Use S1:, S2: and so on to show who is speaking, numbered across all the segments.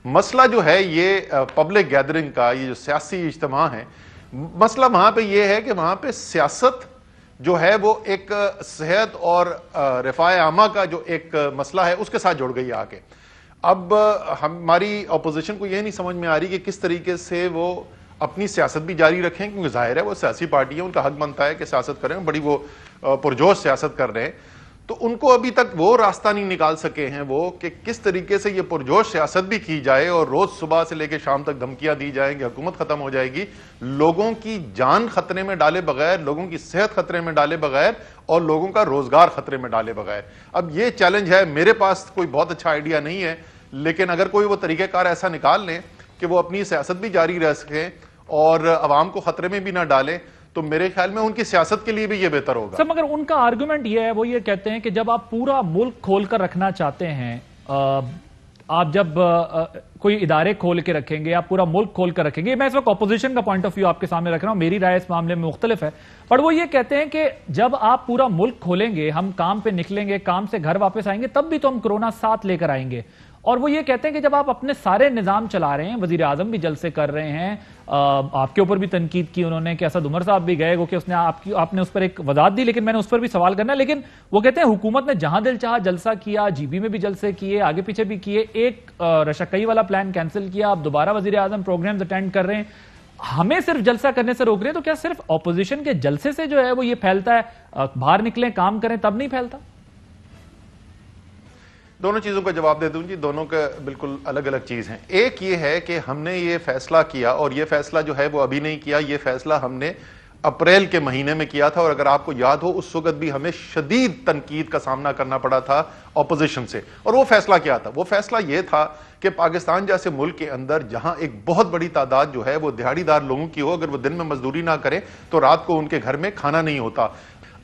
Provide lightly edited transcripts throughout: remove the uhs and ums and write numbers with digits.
S1: مسئلہ جو ہے یہ پبلک گیدرنگ کا، یہ جو سیاسی اجتماع ہے، مسئلہ وہاں پہ یہ ہے کہ وہاں پہ سیاست جو ہے وہ ایک صحت اور رفاہ عامہ کا جو ایک مسئلہ ہے اس کے ساتھ جڑ گئی آ کے. اب ہماری اپوزیشن کو یہ نہیں سمجھ میں آ رہی کہ کس طریقے سے وہ اپنی سیاست بھی جاری رکھیں، کیونکہ ظاہر ہے وہ سیاسی پارٹی ہیں، ان کا حق بنتا ہے کہ سیاست کریں، بڑی وہ پرجوش سیاست کر رہے ہیں. تو ان کو ابھی تک وہ راستہ نہیں نکال سکے ہیں وہ کہ کس طریقے سے یہ پرجوش سیاست بھی کی جائے اور روز صبح سے لے کے شام تک دھمکیاں دی جائیں کہ حکومت ختم ہو جائے گی، لوگوں کی جان خطرے میں ڈالے بغیر، لوگوں کی صحت خطرے میں ڈالے بغیر اور لوگوں کا روزگار خطرے میں ڈالے بغیر. اب یہ چیلنج ہے، میرے پاس کوئی بہت اچھا آئیڈیا نہیں ہے، لیکن اگر کوئی وہ طریقہ کار ایسا نکال لیں کہ وہ اپنی سیاست بھی جاری رہ سکیں اور عوام کو خطرے میں بھی نہ ڈالیں تو میرے خیال میں ان کی سیاست کے لیے بھی یہ بہتر ہوگا.
S2: سر مگر ان کا آرگومنٹ یہ ہے، وہ یہ کہتے ہیں کہ جب آپ پورا ملک کھول کر رکھنا چاہتے ہیں، آپ جب کوئی ادارے کھول کے رکھیں گے، آپ پورا ملک کھول کر رکھیں گے، میں اس وقت اپوزیشن کا پوائنٹ آف ویو آپ کے سامنے رکھ رہا ہوں، میری رائے اس معاملے میں مختلف ہے، پر وہ یہ کہتے ہیں کہ جب آپ پورا ملک کھولیں گے، ہم کام پہ نکلیں گے، کام سے گھر واپس آئیں گے، تب بھی تو ہم کورونا ساتھ لے کر آئیں گے. اور وہ یہ کہتے ہیں کہ جب آپ اپنے سارے نظام چلا رہے ہیں، وزیر اعظم بھی جلسے کر رہے ہیں، آپ کے اوپر بھی تنقید کی انہوں نے کہ اسد عمر صاحب بھی گئے، وہ کہ آپ نے اس پر ایک وضاحت دی، لیکن میں نے اس پر بھی سوال کرنا ہے. لیکن وہ کہتے ہیں حکومت نے جہاں دل چاہا جلسہ کیا، جی بی میں بھی جلسے کیے، آگے پیچھے بھی کیے، ایک رشکئی والا پلان کینسل کیا، اب دوبارہ وزیر اعظم پروگرامز اٹینڈ کر رہے ہیں، ہمیں صرف جلسہ کرنے سے روک رہے ہیں. تو کیا صرف اپوزیشن کے جلسے سے جو ہے وہ یہ پھیلتا ہے، باہر نکلیں کام کریں تب نہیں پھیلتا؟
S1: دونوں چیزوں کا جواب دے دوں جی، دونوں کا بالکل الگ الگ چیز ہیں. ایک یہ ہے کہ ہم نے یہ فیصلہ کیا اور یہ فیصلہ جو ہے وہ ابھی نہیں کیا، یہ فیصلہ ہم نے اپریل کے مہینے میں کیا تھا، اور اگر آپ کو یاد ہو اس وقت بھی ہمیں شدید تنقید کا سامنا کرنا پڑا تھا اپوزیشن سے. اور وہ فیصلہ کیا تھا؟ وہ فیصلہ یہ تھا کہ پاکستان جیسے ملک کے اندر جہاں ایک بہت بڑی تعداد جو ہے وہ دیہڑی دار لوگوں کی ہو، اگر وہ دن میں مزدوری نہ کریں تو رات کو ان کے گھر میں کھانا نہیں ہوتا.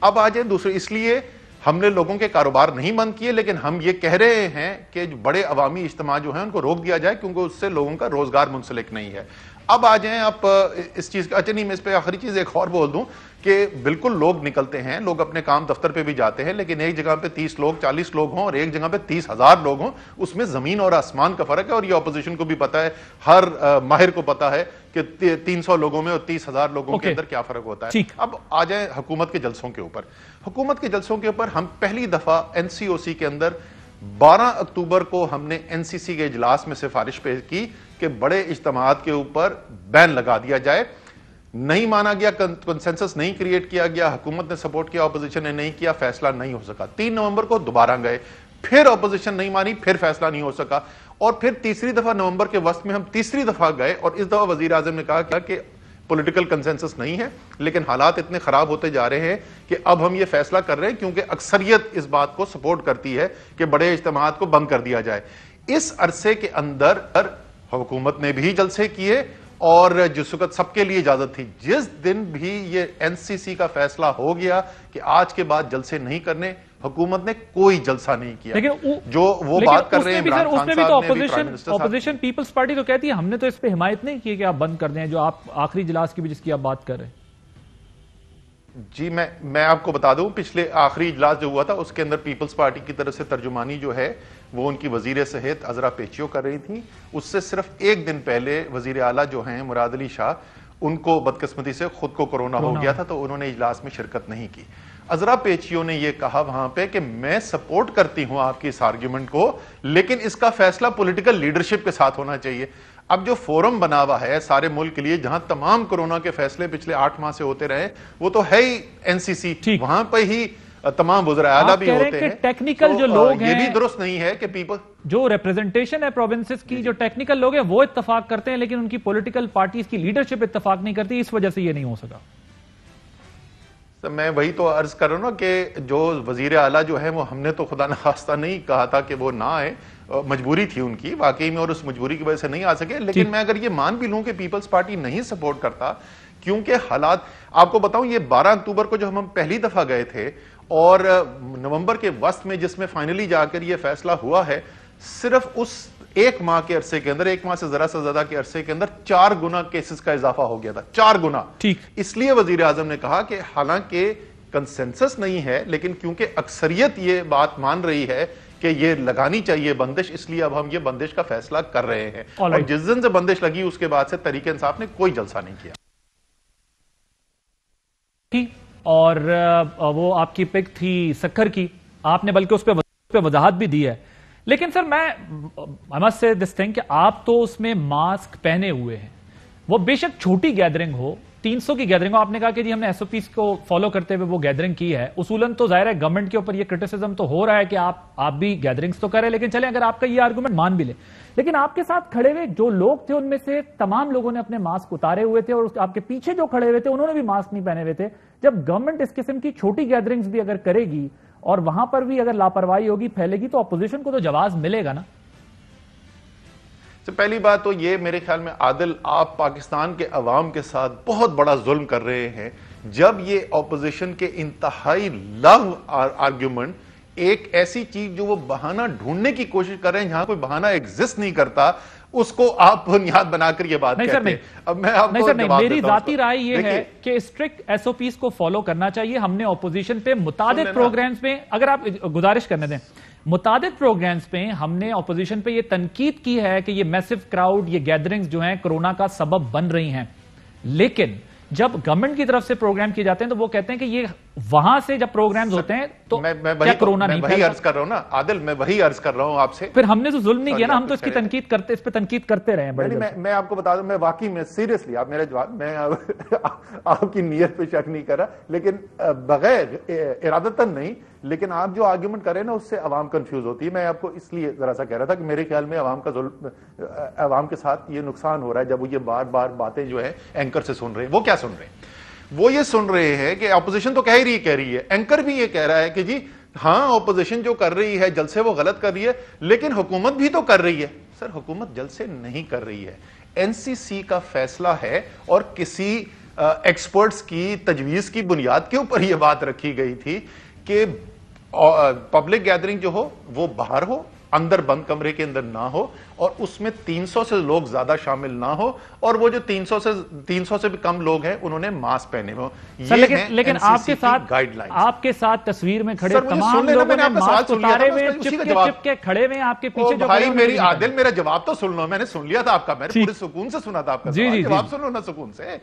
S1: اب آ جائیں دوسرے، اس لیے ہم نے لوگوں کے کاروبار نہیں بند کیے، لیکن ہم یہ کہہ رہے ہیں کہ بڑے عوامی اجتماع جو ہیں ان کو روک دیا جائے، کیونکہ اس سے لوگوں کا روزگار منسلک نہیں ہے. اب آ جائیں آپ اس چیز کا، اچھا نہیں میں اس پہ آخری چیز ایک اور بول دوں کہ بالکل لوگ نکلتے ہیں، لوگ اپنے کام دفتر پہ بھی جاتے ہیں، لیکن ایک جگہ پہ 30 لوگ 40 لوگ ہوں اور ایک جگہ پہ 30,000 لوگ ہوں، اس میں زمین اور آسمان کا فرق ہے. اور یہ اپوزیشن کو بھی پتا ہے، ہر ماہر کو پتا ہے کہ 300 لوگوں میں اور 30,000 لوگوں کے اندر کیا فرق ہوتا ہے. اب آ جائیں حکومت کے جلسوں کے اوپر. حکومت کے جلسوں کے اوپر ہم پہلی دفعہ این سی او سی کے اندر 12 اکتوبر کو ہم نے این سی سی کے اجلاس میں سفارش پیش کی کہ بڑے اجتماعات کے اوپر بین لگا دیا جائے. نہیں مانا گیا، کنسنسس نہیں کریٹ کیا گیا، حکومت نے سپورٹ کیا، اپوزیشن نے نہیں کیا، فیصلہ نہیں ہو سکا. 3 نومبر کو دوبارہ گئے، پھر اپوزیشن نہیں مانی، پھر فیصلہ نہیں ہو سکا. اور پھر تیسری دفعہ نومبر کے وسط میں ہم تیسری دفعہ گئے اور اس دفعہ وزیر اعظم نے کہا کہ پولیٹیکل کنسنسس نہیں ہے، لیکن حالات اتنے خراب ہوتے جا رہے ہیں کہ اب ہم یہ فیصلہ کر رہے ہیں کیونکہ اکثریت اس بات کو سپورٹ کرتی ہے کہ بڑے اجتماعات کو بند کر دیا جائے. اس عرصے کے اندر حکومت نے بھی جلسے کیے اور جس وقت سب کے لیے اجازت تھی، جس دن بھی یہ این سی سی کا فیصلہ ہو گیا کہ آج کے بعد جلسے نہیں کرنے، حکومت نے کوئی جلسہ نہیں کیا. جو وہ بات کر رہے ہیں عمران خان صاحب نے بھی، پرائم منسٹر صاحب،
S2: اپوزیشن پیپلز پارٹی تو کہتی ہے ہم نے تو اس پہ حمایت نہیں کی کہ آپ بند کر دیں، جو آپ آخری اجلاس کی بھی جس کی آپ بات کر رہے ہیں.
S1: جی میں آپ کو بتا دوں، پچھلے آخری اجلاس جو ہوا تھا اس کے اندر پیپلز پارٹی کی طرف سے ترجمانی جو ہے وہ ان کی وزیر صحت عذرا پیچیو کر رہی تھی. اس سے صرف ایک دن پہلے وزیر اعلیٰ جو ہیں مراد علی شاہ، ان کو بدقسمتی سے خود کو کورونا ہو گیا تھا تو انہوں نے اجلاس میں شرکت نہیں کی. عذرا پیچیو نے یہ کہا وہاں پہ کہ میں سپورٹ کرتی ہوں آپ کی اس آرگیومنٹ کو، لیکن اس کا فیصلہ پولیٹیکل لیڈرشپ کے ساتھ ہونا چاہیے. اب جو فورم بنا ہوا ہے سارے ملک کے لیے جہاں تمام کورونا کے فیصلے پچھلے 8 ماہ سے ہوتے رہے، وہ تو ہے ہی این سی سی، وہاں پہ ہی تمام وزراء اعلیٰ بھی ہوتے ہیں.
S2: ٹیکنیکل جو لوگ ہیں،
S1: یہ بھی درست نہیں ہے کہ پیپل
S2: جو ریپریزنٹیشن ہے پروونسز کی، جو ٹیکنیکل لوگ ہیں وہ اتفاق کرتے ہیں لیکن ان کی پولیٹیکل پارٹیز کی لیڈرشپ اتفاق نہیں کرتی، اس وجہ سے یہ نہیں ہو سکا.
S1: میں وہی تو عرض کر رہا ہوں نا کہ جو وزیر اعلیٰ جو ہے وہ ہم نے تو خدا نخواستہ نہیں کہا تھا کہ وہ نہ آئے، مجبوری تھی ان کی واقعی میں اور اس مجبوری کی وجہ سے نہیں آ سکے. لیکن میں اگر یہ مان بھی لوں کہ پیپلز پارٹی نہیں سپورٹ کرتا، کیونکہ حالات آپ کو بتاؤں، یہ 12 اکتوبر کو جو ہم پہلی دفعہ گئے تھے اور نومبر کے وسط میں جس میں فائنلی جا کر یہ فیصلہ ہوا ہے، صرف اس 1 ماہ کے عرصے کے اندر، 1 ماہ سے ذرا سے زیادہ کے عرصے کے اندر 4 گنا کیسز کا اضافہ ہو گیا تھا. 4 گنا. اس لیے وزیر اعظم نے کہا کہ حالانکہ کنسنسس نہیں ہے، لیکن کیونکہ اکثریت یہ بات مان رہی ہے کہ یہ لگانی چاہیے بندش، اس لیے اب ہم یہ بندش کا فیصلہ کر رہے ہیں۔
S2: All
S1: اور
S2: right.
S1: جس دن سے بندش لگی اس کے بعد سے تحریک انصاف نے کوئی جلسہ نہیں کیا۔
S2: اور وہ آپ کی پک تھی سکھر کی، آپ نے بلکہ اس پہ وضاحت بھی دی ہے، لیکن سر میں I must say this thing کہ آپ تو اس میں ماسک پہنے ہوئے ہیں، وہ بے شک چھوٹی گیدرنگ ہو، 300 کی گیدرنگ ہو، آپ نے کہا کہ جی ہم نے ایس او پیز کو فالو کرتے ہوئے وہ گیدرنگ کی ہے، اصولاً تو ظاہر ہے گورنمنٹ کے اوپر یہ کرٹیسزم تو ہو رہا ہے کہ آپ بھی گیدرنگز تو کریں، لیکن چلیں اگر آپ کا یہ آرگومنٹ مان بھی لیں، لیکن آپ کے ساتھ کھڑے ہوئے جو لوگ تھے ان میں سے تمام لوگوں نے اپنے ماسک اتارے ہوئے تھے، اور آپ کے پیچھے جو کھڑے ہوئے تھے انہوں نے بھی ماسک نہیں پہنے ہوئے تھے۔ جب گورنمنٹ اس قسم کی چھوٹی گیدرنگز بھی اگر کرے گی اور وہاں پر بھی اگر لاپرواہی ہوگی، پھیلے گی، تو اپوزیشن کو تو جواز ملے گا نا۔
S1: پہلی بات تو یہ میرے خیال میں عادل، آپ پاکستان کے عوام کے ساتھ بہت بڑا ظلم کر رہے ہیں جب یہ اپوزیشن کے انتہائی لغو آرگیومنٹ ایک ایسی چیز جو وہ بہانہ ڈھونڈنے کی کوشش کر رہے ہیں جہاں کوئی بہانہ ایگزسٹ نہیں کرتا، اس کو آپ بنیاد بنا کر یہ بات کہتے ہیں۔ اب میں آپ کو جواب
S2: میری
S1: دیتا ہوں۔
S2: ذاتی رائے یہ ہے کہ اسٹرکٹ ایس او پیز کو فالو کرنا چاہیے۔ ہم نے اپوزیشن پہ متعدد پروگرامز پہ، اگر آپ گزارش کرنے دیں، متعدد پروگرامز پہ ہم نے اپوزیشن پہ یہ تنقید کی ہے کہ یہ میسو کراؤڈ، یہ گیدرنگز جو ہیں کرونا کا سبب بن رہی ہیں، لیکن جب گورنمنٹ کی طرف سے پروگرام کیے جاتے ہیں تو وہ کہتے ہیں کہ یہ وہاں سے جب پروگرامز ہوتے ہیں تو کیا کرونا نہیں
S1: وہی عرض کر رہا ہوں نا عادل، میں وہی عرض کر رہا ہوں آپ سے۔
S2: پھر ہم نے تو ظلم نہیں کیا نا، ہم تو اس کی تنقید کرتے، اس پہ تنقید کرتے رہے ہیں۔
S1: میں آپ کو بتا دوں، میں واقعی میں سیریسلی، آپ میرا جواب، میں آپ کی نیت پہ شک نہیں کر رہا، لیکن بغیر ارادتاً نہیں، لیکن آپ جو آرگیومنٹ کر رہے ہیں نا اس سے عوام کنفیوز ہوتی ہے۔ میں آپ کو اس لیے ذرا سا کہہ رہا تھا کہ میرے خیال میں عوام کے ساتھ یہ نقصان ہو رہا ہے جب وہ یہ بار بار باتیں جو ہے اینکر سے سن رہے ہیں۔ وہ کیا سن رہے ہیں؟ وہ یہ سن رہے ہیں کہ اپوزیشن تو کہہ رہی ہے، اینکر بھی یہ کہہ رہا ہے کہ جی ہاں اپوزیشن جو کر رہی ہے جلسے وہ غلط کر رہی ہے، لیکن حکومت بھی تو کر رہی ہے۔ سر حکومت جلسے نہیں کر رہی ہے، این سی سی کا فیصلہ ہے اور کسی ایکسپرٹس کی تجویز کی بنیاد کے اوپر یہ بات رکھی گئی تھی کہ پبلک گیدرنگ جو ہو وہ باہر ہو، اندر بند کمرے کے اندر نہ ہو، اور اس میں 300 سے لوگ زیادہ شامل نہ ہو، اور وہ جو 300 سے بھی کم لوگ ہیں انہوں نے ماسک پہنے ہو۔
S2: لیکن آپ کے ساتھ تصویر میں کھڑے تمام لوگوں نے ماسک اتارے ہوئے چپ کے کھڑے ہوئے، آپ کے پیچھے جو
S1: بھائی میری عادل میرا جواب تو سن لو، میں نے سن لیا تھا آپ کا، میں نے پورے سکون سے سنا تھا آپ کا جواب، سن لو نا سکون سے۔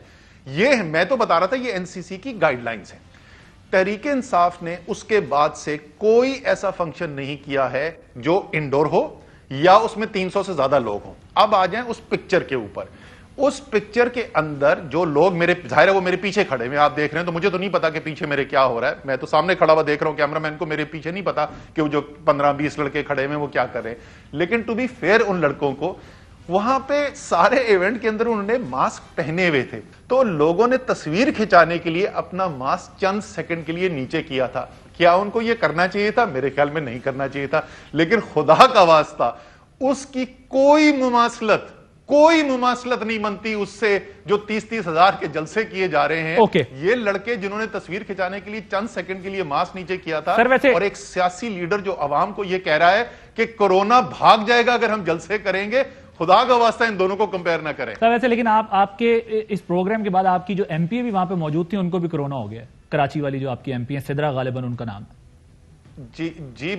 S1: یہ میں تو بتا رہا تھا یہ این سی سی کی گائیڈ لائنز ہیں۔ تحریک انصاف نے اس کے بعد سے کوئی ایسا فنکشن نہیں کیا ہے جو انڈور ہو یا اس میں 300 سے زیادہ لوگ ہوں۔ اب آ جائیں اس پکچر کے اوپر، اس پکچر کے اندر جو لوگ میرے ظاہر ہے وہ میرے پیچھے کھڑے ہیں، آپ دیکھ رہے ہیں، تو مجھے تو نہیں پتا کہ پیچھے میرے کیا ہو رہا ہے، میں تو سامنے کھڑا ہوا دیکھ رہا ہوں کیمرہ مین کو، میرے پیچھے نہیں پتا کہ وہ جو 15-20 لڑکے کھڑے ہیں وہ کیا کر رہے ہیں۔ لیکن ٹو بی فیئر ان لڑکوں کو، وہاں پہ سارے ایونٹ کے اندر انہوں نے ماسک پہنے ہوئے تھے، تو لوگوں نے تصویر کھچانے کے لیے اپنا ماسک چند سیکنڈ کے لیے نیچے کیا تھا۔ کیا ان کو یہ کرنا چاہیے تھا؟ میرے خیال میں نہیں کرنا چاہیے تھا، لیکن خدا کا واسطہ اس کی کوئی مماثلت نہیں بنتی اس سے جو 30-30 ہزار کے جلسے کیے جا رہے ہیں۔ یہ لڑکے جنہوں نے تصویر کھچانے کے لیے چند سیکنڈ کے لیے ماسک نیچے کیا تھا، اور ایک سیاسی لیڈر جو عوام کو یہ کہہ رہا ہے کہ کورونا بھاگ جائے گا اگر ہم جلسے کریں گے، خدا کا واسطہ ان دونوں کو کمپیئر نہ کریں۔
S2: سر ویسے لیکن آپ کے اس پروگرام کے بعد آپ کی جو ایم پی بھی وہاں پہ موجود تھی ان کو بھی کرونا ہو گیا ہے، کراچی والی جو آپ کی ایم پی ہیں، سدرا غالباً ان کا نام ہے۔
S1: جی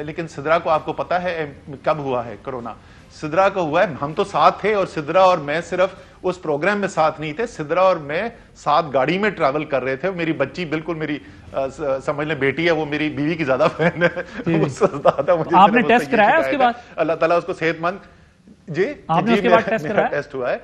S1: لیکن سدرا کو آپ کو پتا ہے کب ہوا ہے کرونا؟ سدرا کو ہوا ہے، ہم تو ساتھ تھے، اور سدرا اور میں صرف اس پروگرام میں ساتھ نہیں تھے، سدرا اور میں ساتھ گاڑی میں ٹریول کر رہے تھے۔ میری بچی بالکل میری سمجھ لیں بیٹی ہے، وہ میری بیوی کی زیادہ فین ہے۔
S2: آپ نے ٹیسٹ کرایا اس کے بعد؟
S1: اللہ تعالیٰ اس کو صحت مند۔ جی
S2: آپ نے اس کے بعد ٹیسٹ کرایا؟
S1: ٹیسٹ ہوا ہے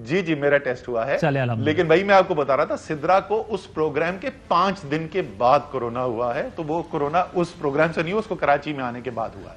S1: جی میرا ٹیسٹ ہوا ہے، لیکن بھائی میں آپ کو بتا رہا تھا سدرا کو اس پروگرام کے 5 دن کے بعد کورونا ہوا ہے، تو وہ کورونا اس پروگرام سے نہیں، اس کو کراچی میں آنے کے بعد ہوا ہے۔